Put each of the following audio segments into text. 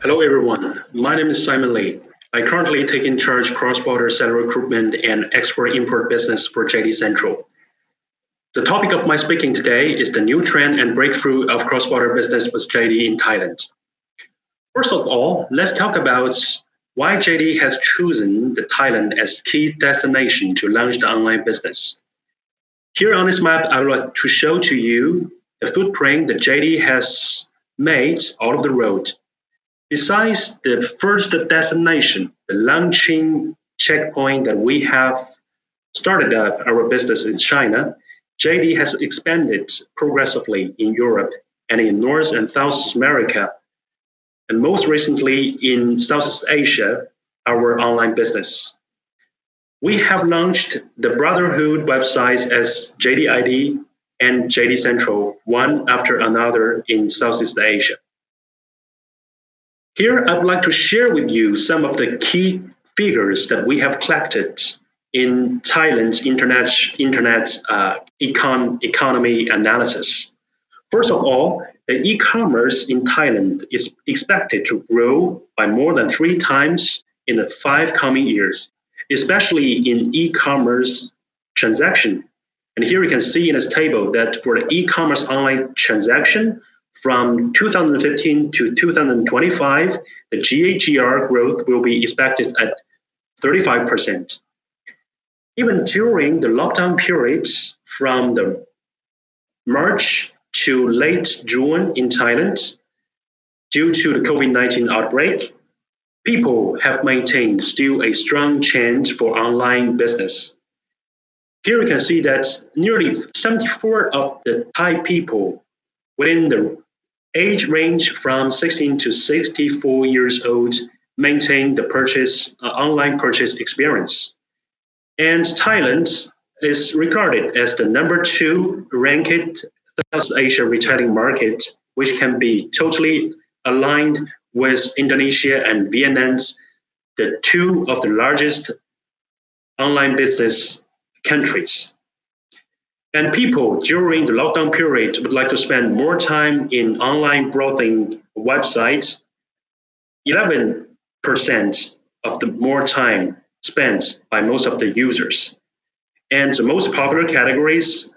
Hello everyone, my name is Simon Lee. I currently take in charge cross-border seller recruitment and export-import business for JD Central. The topic of my speaking today is the new trend and breakthrough of cross-border business with JD in Thailand. First of all, let's talk about why JD has chosen the Thailand as key destination to launch the online business. Here on this map, I would like to show to you the footprint that JD has made all over the road. Besides the first destination, the launching checkpoint that we have started up our business in China, JD has expanded progressively in Europe and in North and South America, and most recently in Southeast Asia, our online business. We have launched the Brotherhood websites as JD ID and JD Central, one after another in Southeast Asia. Here, I would like to share with you some of the key figures that we have collected in Thailand's internet economy analysis. First of all, the e-commerce in Thailand is expected to grow by more than 3 times in the 5 coming years, especially in e-commerce transaction. And here you can see in this table that for the e-commerce online transaction, from 2015 to 2025, the CAGR growth will be expected at 35%. Even during the lockdown periods from the March to late June in Thailand, due to the COVID-19 outbreak, people have maintained still a strong trend for online business. Here you can see that nearly 74% of the Thai people within the age range from 16 to 64 years old maintain the online purchase experience. And Thailand is regarded as the number 2 ranked South Asia retailing market, which can be totally aligned with Indonesia and Vietnam, the 2 of the largest online business countries. And people during the lockdown period would like to spend more time in online browsing websites, 11% of the more time spent by most of the users. And the most popular categories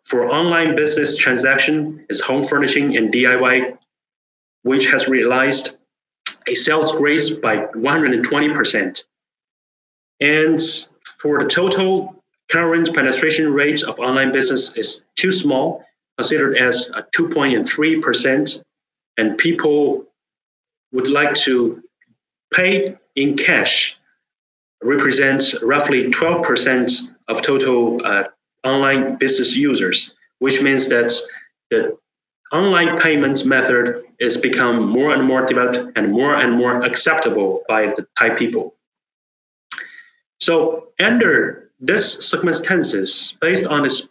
for online business transaction is home furnishing and DIY, which has realized a sales raise by 120%. And for the total current penetration rate of online business is too small, considered as 2.3%, and people would like to pay in cash, represents roughly 12% of total online business users, which means that the online payment method is become more and more developed and more acceptable by the Thai people. So under these circumstances, based on its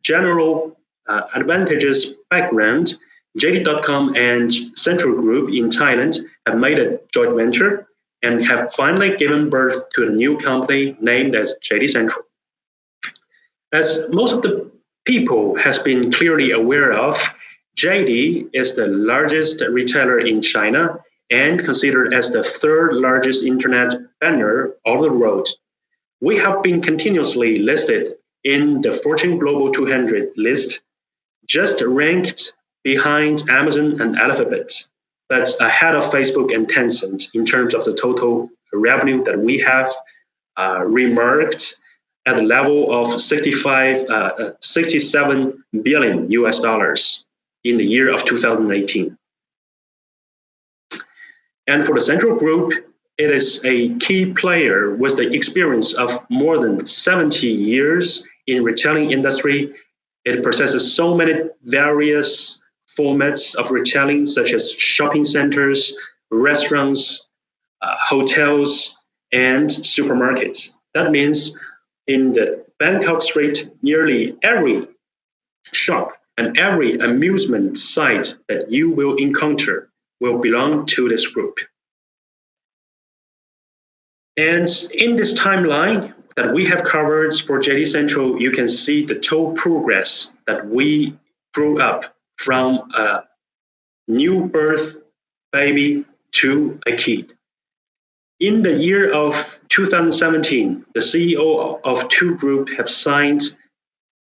general advantageous background, JD.com and Central Group in Thailand have made a joint venture and have finally given birth to a new company named as JD Central. As most of the people has been clearly aware of, JD is the largest retailer in China and considered as the 3rd largest internet banner on the road. We have been continuously listed in the Fortune Global 200 list, just ranked behind Amazon and Alphabet, but ahead of Facebook and Tencent in terms of the total revenue that we have remarked at the level of 67 billion US dollars in the year of 2018. And for the Central Group, it is a key player with the experience of more than 70 years in retailing industry. It possesses so many various formats of retailing, such as shopping centers, restaurants, hotels, and supermarkets. That means in the Bangkok street, nearly every shop and every amusement site that you will encounter will belong to this group. And in this timeline that we have covered for JD Central, you can see the total progress that we grew up from a new birth baby to a kid. In the year of 2017, the CEO of two groups have signed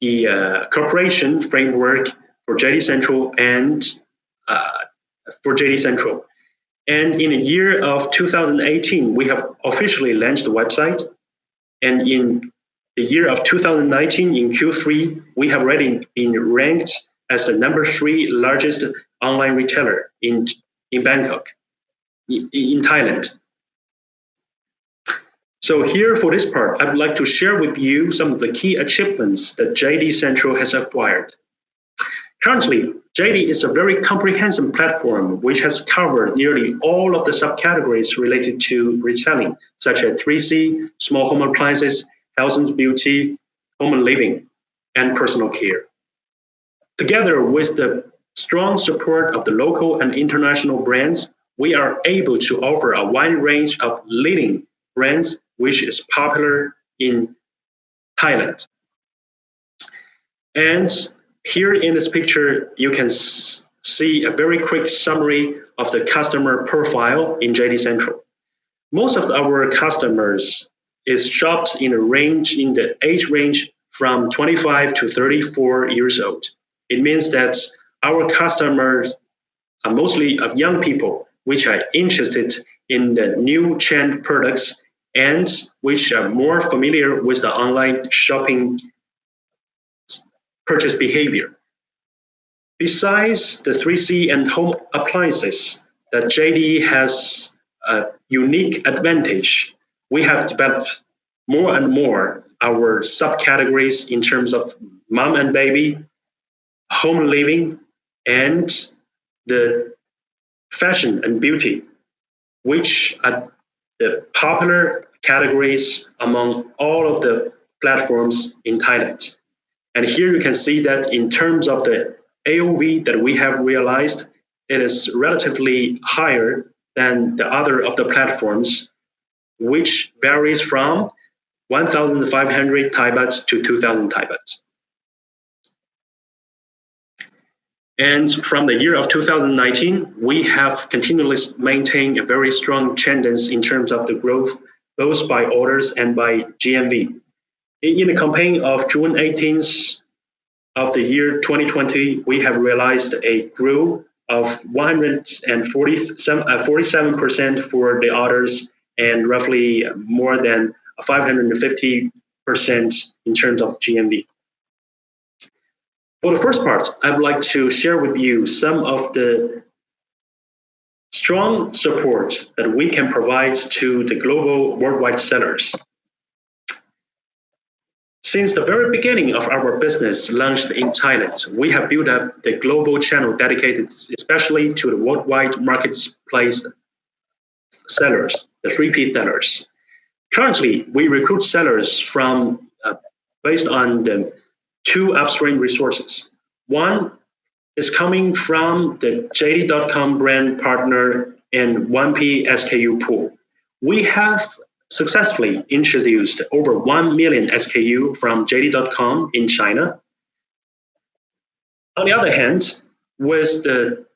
the cooperation framework for JD Central and for JD Central. And in the year of 2018, we have officially launched the website. And in the year of 2019, in Q3, we have already been ranked as the number 3 largest online retailer in Bangkok, in Thailand. So here for this part, I would like to share with you some of the key achievements that JD Central has acquired. Currently, JD is a very comprehensive platform which has covered nearly all of the subcategories related to retailing, such as 3C, small home appliances, health and beauty, home and living, and personal care. Together with the strong support of the local and international brands, we are able to offer a wide range of leading brands which is popular in Thailand. And here in this picture, you can see a very quick summary of the customer profile in JD Central. Most of our customers is shopped in the age range from 25 to 34 years old. It means that our customers are mostly of young people which are interested in the new trend products and which are more familiar with the online shopping purchase behavior. Besides the 3C and home appliances, that JD has a unique advantage. We have developed more and more our subcategories in terms of mom and baby, home living, and the fashion and beauty, which are the popular categories among all of the platforms in Thailand. And here you can see that in terms of the AOV that we have realized, it is relatively higher than the other of the platforms, which varies from 1,500 Thai bahts to 2,000 Thai bahts. And from the year of 2019, we have continuously maintained a very strong tendency in terms of the growth, both by orders and by GMV. In the campaign of June 18th of the year 2020, we have realized a growth of 147% for the orders and roughly more than 550% in terms of GMV. For the first part, I would like to share with you some of the strong support that we can provide to the global worldwide sellers. Since the very beginning of our business launched in Thailand, we have built up the global channel dedicated especially to the worldwide marketplace sellers, the 3P sellers. Currently, we recruit sellers from based on the 2 upstream resources. One is coming from the JD.com brand partner and 1P SKU pool. We have successfully introduced over 1 million SKU from JD.com in China. On the other hand, with the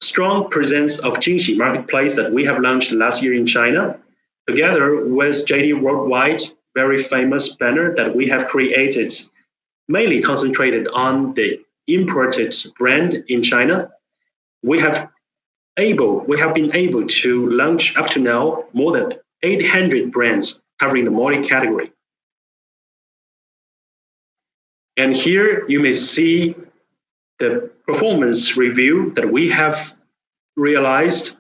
strong presence of Jingxi marketplace that we have launched last year in China, together with JD Worldwide, very famous banner that we have created, mainly concentrated on the imported brand in China, we have been able to launch up to now more than 800 brands covering the multi-category. And here you may see the performance review that we have realized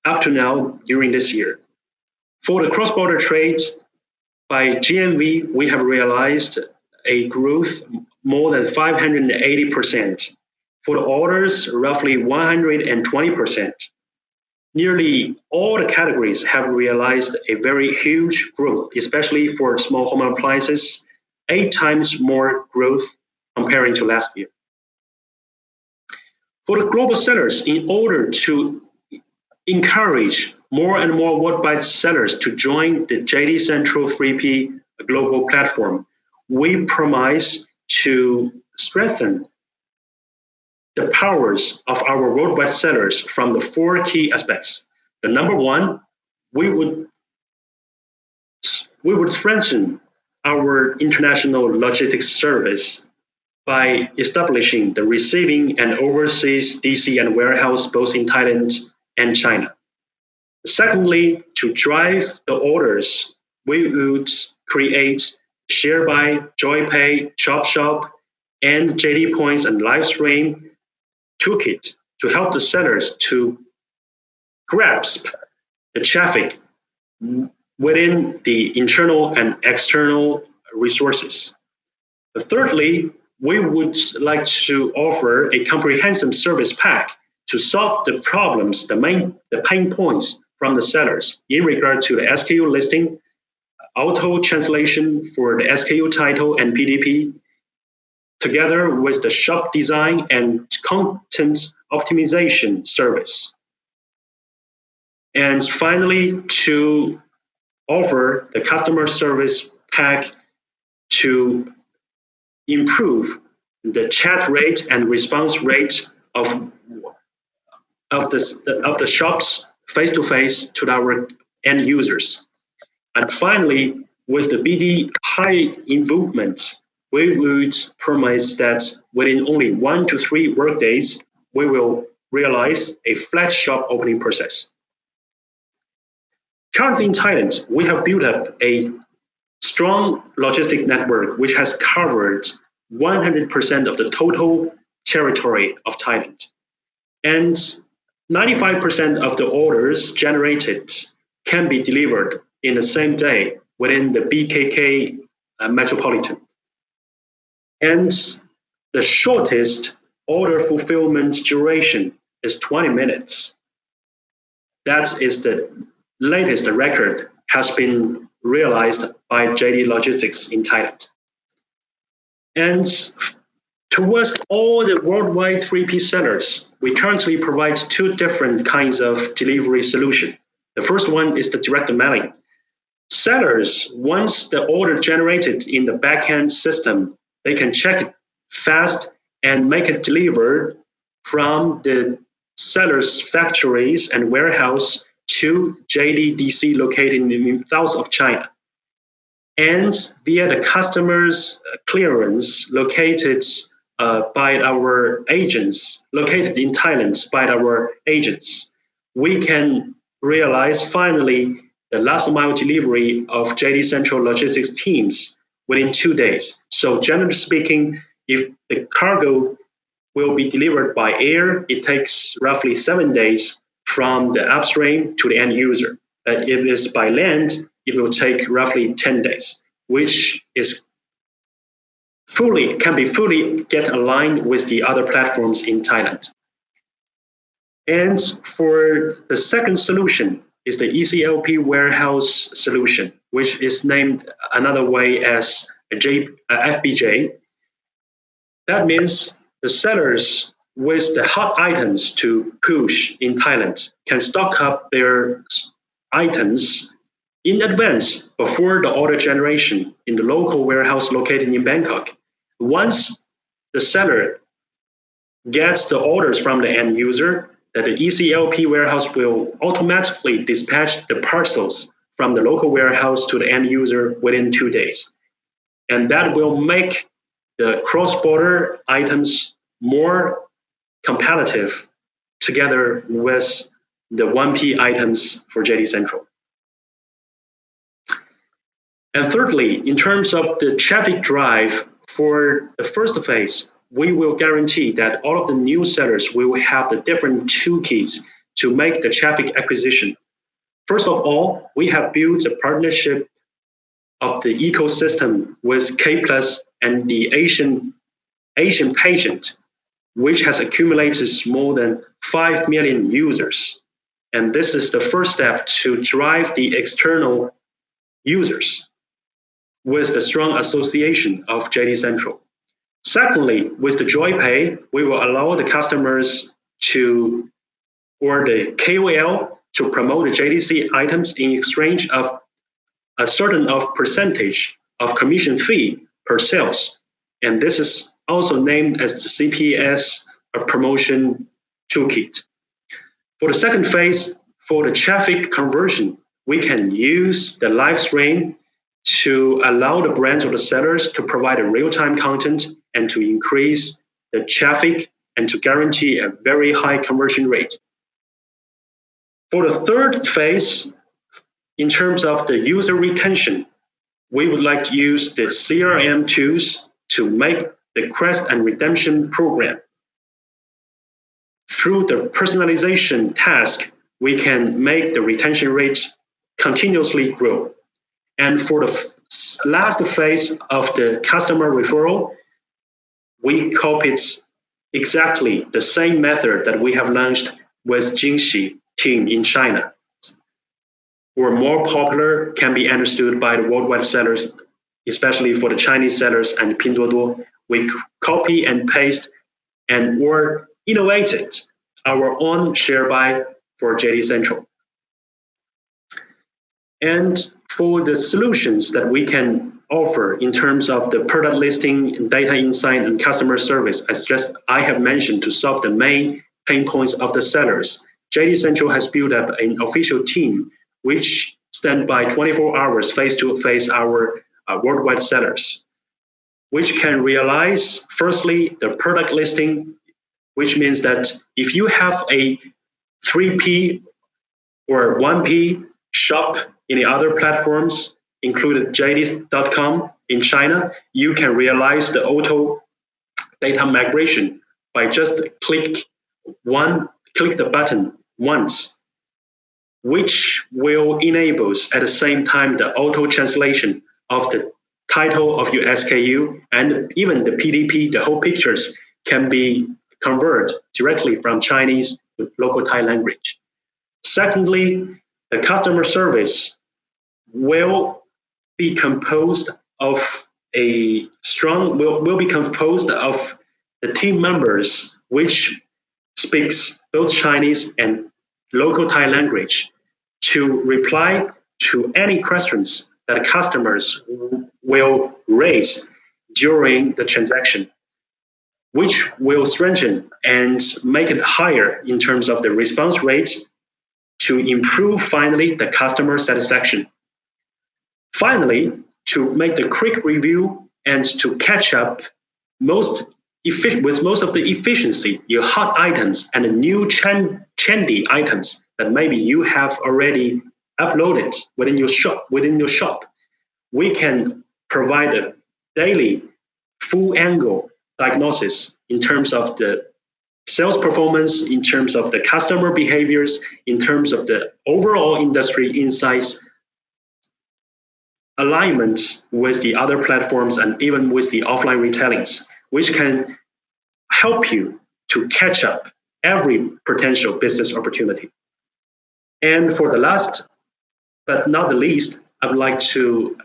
up to now during this year. For the cross-border trade, by GMV, we have realized a growth more than 580%. For the orders, roughly 120%. Nearly all the categories have realized a very huge growth, especially for small home appliances, 8 times more growth comparing to last year. For the global sellers, in order to encourage more and more worldwide sellers to join the JD Central 3P global platform, we promise to strengthen the powers of our worldwide sellers from the four key aspects. The number one, we would strengthen our international logistics service by establishing the receiving and overseas DC and warehouse both in Thailand and China. Secondly, to drive the orders, we would create ShareBuy, JoyPay, ChopShop, and JD Points and Livestream toolkit to help the sellers to grasp the traffic within the internal and external resources. Thirdly, we would like to offer a comprehensive service pack to solve the problems, the pain points from the sellers in regard to the SKU listing, auto translation for the SKU title and PDP, together with the shop design and content optimization service. And finally, to offer the customer service pack to improve the chat rate and response rate of the shops face-to-face to our end users. And finally, with the BD high involvement, we would promise that within only 1 to 3 workdays, we will realize a flat shop opening process. Currently in Thailand, we have built up a strong logistic network which has covered 100% of the total territory of Thailand. And 95% of the orders generated can be delivered in the same day within the BKK metropolitan. And the shortest order fulfillment duration is 20 minutes. That is the latest record has been realized by JD Logistics in Thailand. And towards all the worldwide 3P sellers, we currently provide 2 different kinds of delivery solution. The first one is the direct mailing. Sellers, once the order generated in the backend system, they can check it fast and make it delivered from the seller's factories and warehouse to JDDC located in the south of China. And via the customer's clearance located by our agents, located in Thailand by our agents, we can realize finally the last mile delivery of JD Central Logistics teams within 2 days. So generally speaking, if the cargo will be delivered by air, it takes roughly 7 days from the upstream to the end user. But if it's by land, it will take roughly 10 days, which is can be fully get aligned with the other platforms in Thailand. And for the second solution is the ECLP Warehouse solution, which is named another way as FBJ. That means the sellers with the hot items to push in Thailand can stock up their items in advance before the order generation in the local warehouse located in Bangkok. Once the seller gets the orders from the end user, that the ECLP warehouse will automatically dispatch the parcels from the local warehouse to the end user within 2 days. And that will make the cross-border items more competitive together with the 1P items for JD Central. And thirdly, in terms of the traffic drive for the first phase, we will guarantee that all of the new sellers will have the different toolkits to make the traffic acquisition. First of all, we have built a partnership of the ecosystem with K Plus and the Asian Patient, which has accumulated more than 5 million users. And this is the first step to drive the external users with the strong association of JD Central. Secondly, with the JoyPay, we will allow the customers or the KOL to promote the JDC items in exchange of a certain percentage of commission fee per sales. And this is also named as the CPS a promotion toolkit. For the second phase, for the traffic conversion, we can use the live stream to allow the brands or the sellers to provide a real-time content and to increase the traffic and to guarantee a very high conversion rate. For the third phase, in terms of the user retention, we would like to use the CRM tools to make the request and redemption program. Through the personalization task, we can make the retention rate continuously grow. And for the last phase of the customer referral, we copied exactly the same method that we have launched with Jingxi team in China. Or more popular, can be understood by the worldwide sellers, especially for the Chinese sellers and Pinduoduo. We copy and paste and or innovated our own share buy for JD Central. And for the solutions that we can offer in terms of the product listing, data insight, and customer service, as just I have mentioned, to solve the main pain points of the sellers, JD Central has built up an official team which stand by 24 hours face-to-face our worldwide sellers, which can realize, firstly, the product listing, which means that if you have a 3P or 1P shop in the other platforms, included JD.com in China, you can realize the auto data migration by just click the button once, which will enable at the same time the auto translation of the title of your SKU, and even the PDP, the whole pictures can be converted directly from Chinese to local Thai language. Secondly, the customer service will be composed of the team members which speaks both Chinese and local Thai language to reply to any questions that customers will raise during the transaction, which will strengthen and make it higher in terms of the response rate to improve finally the customer satisfaction. Finally, to make the quick review and to catch up with most of the efficiency, your hot items and the new trendy items that maybe you have already uploaded within your shop. We can provide a daily full angle diagnosis in terms of the sales performance, in terms of the customer behaviors, in terms of the overall industry insights, alignment with the other platforms and even with the offline retailings, which can help you to catch up every potential business opportunity. And for the last, but not the least, I would like to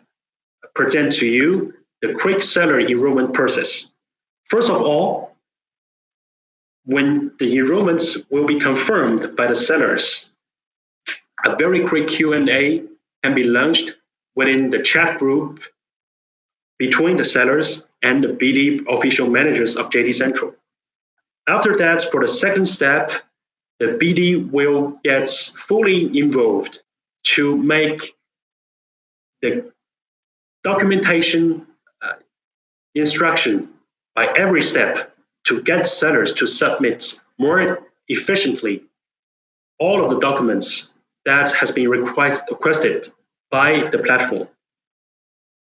present to you the quick seller enrollment process. First of all, when the enrollments will be confirmed by the sellers, a very quick Q&A can be launched within the chat group between the sellers and the BD official managers of JD Central. After that, for the second step, the BD will get fully involved to make the documentation instruction by every step to get sellers to submit more efficiently all of the documents that has been requested by the platform.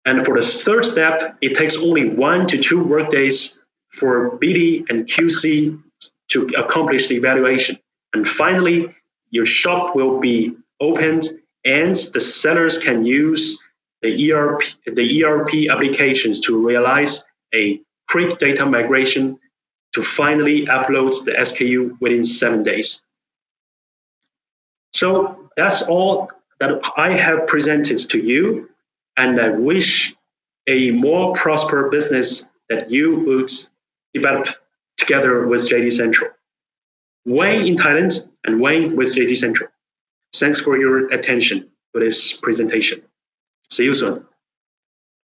And for the third step, it takes only 1 to 2 workdays for BD and QC to accomplish the evaluation. And finally, your shop will be opened and the sellers can use the ERP applications to realize a quick data migration to finally upload the SKU within 7 days. So that's all that I have presented to you, and I wish a more prosperous business that you would develop together with JD Central. Wayne in Thailand and Wayne with JD Central. Thanks for your attention to this presentation. See you soon.